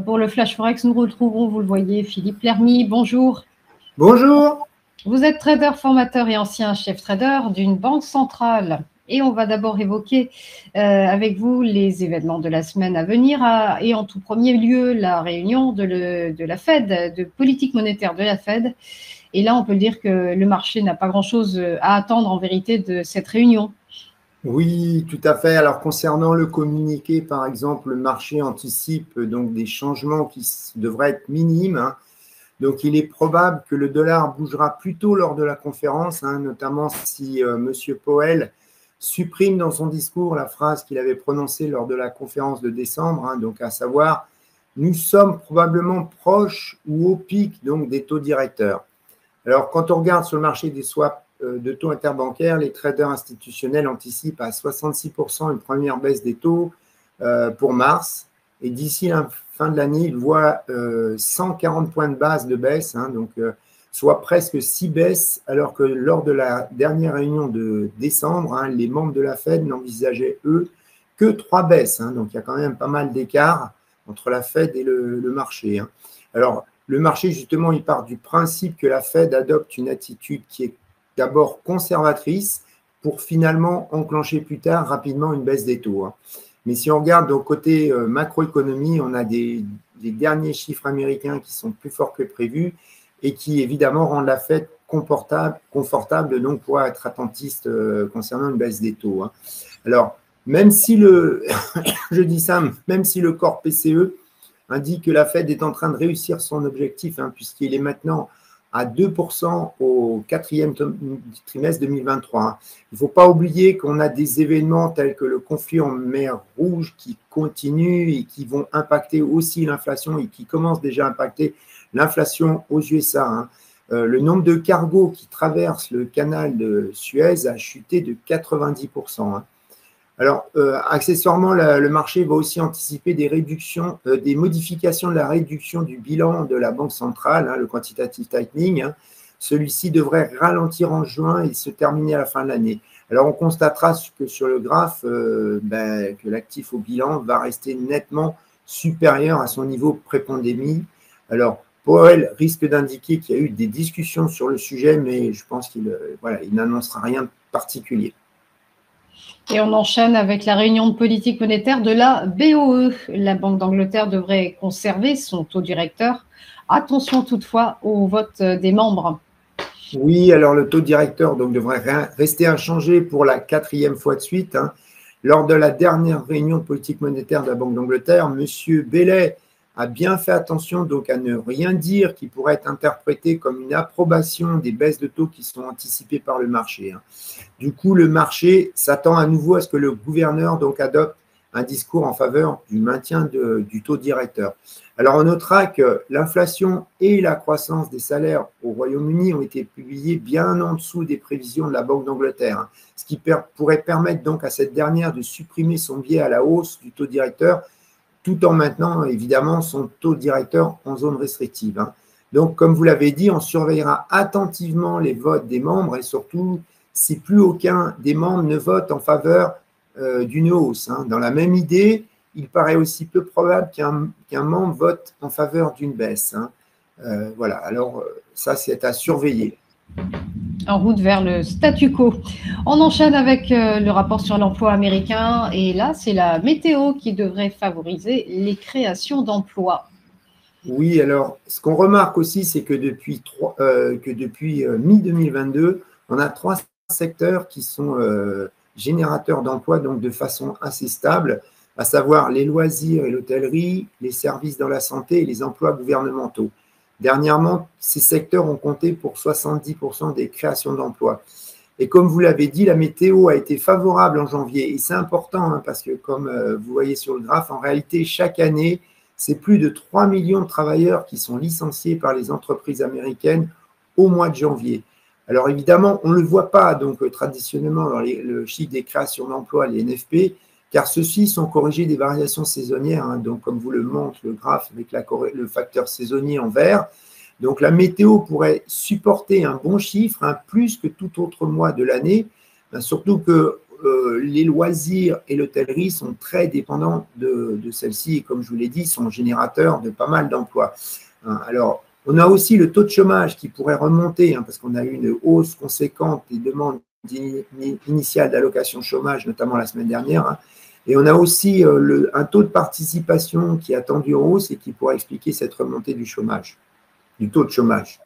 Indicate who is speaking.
Speaker 1: pour le Flash Forex, nous retrouvons, vous le voyez, Philippe Lermy. Bonjour.
Speaker 2: Bonjour.
Speaker 1: Vous êtes trader, formateur et ancien chef trader d'une banque centrale. Et on va d'abord évoquer avec vous les événements de la semaine à venir et en tout premier lieu la réunion de la Fed, de politique monétaire de la Fed. Et là, on peut dire que le marché n'a pas grand-chose à attendre en vérité de cette réunion.
Speaker 2: Oui, tout à fait. Alors, concernant le communiqué, par exemple, le marché anticipe donc des changements qui devraient être minimes, hein. Donc, il est probable que le dollar bougera plus tôt lors de la conférence, hein, notamment si M. Powell supprime dans son discours la phrase qu'il avait prononcée lors de la conférence de décembre, hein, donc à savoir « Nous sommes probablement proches ou au pic donc, des taux directeurs ». Alors, quand on regarde sur le marché des swaps de taux interbancaires, les traders institutionnels anticipent à 66% une première baisse des taux pour mars. Et d'ici la fin de l'année, ils voient 140 points de base de baisse, hein, donc soit presque 6 baisses, alors que lors de la dernière réunion de décembre, hein, les membres de la Fed n'envisageaient, eux, que 3 baisses. Hein, donc, il y a quand même pas mal d'écart entre la Fed et le marché. Hein. Alors, le marché, justement, il part du principe que la Fed adopte une attitude qui est d'abord conservatrice pour finalement enclencher plus tard rapidement une baisse des taux. Hein. Mais si on regarde au côté macroéconomie, on a des derniers chiffres américains qui sont plus forts que prévu et qui évidemment rendent la Fed confortable donc pour être attentiste concernant une baisse des taux. Hein. Alors, même si je dis ça, même si le corps PCE indique que la Fed est en train de réussir son objectif, hein, puisqu'il est maintenant à 2% au quatrième trimestre 2023. Hein. Il ne faut pas oublier qu'on a des événements tels que le conflit en mer Rouge qui continuent et qui vont impacter aussi l'inflation et qui commencent déjà à impacter l'inflation aux USA. Hein. Le nombre de cargos qui traversent le canal de Suez a chuté de 90%. Hein. Alors, accessoirement, le marché va aussi anticiper des réductions, des modifications de la réduction du bilan de la Banque centrale, hein, le quantitative tightening. Hein. Celui-ci devrait ralentir en juin et se terminer à la fin de l'année. Alors, on constatera que sur le graphe, que l'actif au bilan va rester nettement supérieur à son niveau pré-pandémie. Alors, Powell risque d'indiquer qu'il y a eu des discussions sur le sujet, mais je pense qu'il n'annoncera rien de particulier.
Speaker 1: Et on enchaîne avec la réunion de politique monétaire de la BOE. La Banque d'Angleterre devrait conserver son taux directeur. Attention toutefois au vote des membres.
Speaker 2: Oui, alors le taux directeur donc, devrait rester inchangé pour la 4e fois de suite. Hein. Lors de la dernière réunion de politique monétaire de la Banque d'Angleterre, M. Bellet a bien fait attention donc à ne rien dire qui pourrait être interprété comme une approbation des baisses de taux qui sont anticipées par le marché. Hein. Du coup, le marché s'attend à nouveau à ce que le gouverneur donc adopte un discours en faveur du maintien du taux directeur. Alors, on notera que l'inflation et la croissance des salaires au Royaume-Uni ont été publiées bien en dessous des prévisions de la Banque d'Angleterre, hein, ce qui pourrait permettre donc à cette dernière de supprimer son biais à la hausse du taux directeur tout en maintenant évidemment son taux directeur en zone restrictive. Hein. Donc, comme vous l'avez dit, on surveillera attentivement les votes des membres et surtout si plus aucun des membres ne vote en faveur d'une hausse. Hein. Dans la même idée, il paraît aussi peu probable qu'un membre vote en faveur d'une baisse. Hein. Voilà, alors ça c'est à surveiller.
Speaker 1: En route vers le statu quo. On enchaîne avec le rapport sur l'emploi américain et là, c'est la météo qui devrait favoriser les créations d'emplois.
Speaker 2: Oui, alors ce qu'on remarque aussi, c'est que depuis mi-2022, on a 3 secteurs qui sont générateurs d'emplois donc de façon assez stable, à savoir les loisirs et l'hôtellerie, les services dans la santé et les emplois gouvernementaux. Dernièrement, ces secteurs ont compté pour 70% des créations d'emplois. Et comme vous l'avez dit, la météo a été favorable en janvier. Et c'est important hein, parce que, comme vous voyez sur le graphe, en réalité, chaque année, c'est plus de 3 millions de travailleurs qui sont licenciés par les entreprises américaines au mois de janvier. Alors évidemment, on ne le voit pas donc traditionnellement dans le chiffre des créations d'emplois, les NFP, car ceux-ci sont corrigés des variations saisonnières, hein, donc comme vous le montre le graphe avec le facteur saisonnier en vert. Donc la météo pourrait supporter un bon chiffre, hein, plus que tout autre mois de l'année, surtout que les loisirs et l'hôtellerie sont très dépendants de celle-ci et comme je vous l'ai dit, sont générateurs de pas mal d'emplois. Alors, on a aussi le taux de chômage qui pourrait remonter parce qu'on a eu une hausse conséquente des demandes initiales d'allocation chômage, notamment la semaine dernière. Et on a aussi un taux de participation qui est attendu en hausse et qui pourrait expliquer cette remontée du chômage, du taux de chômage.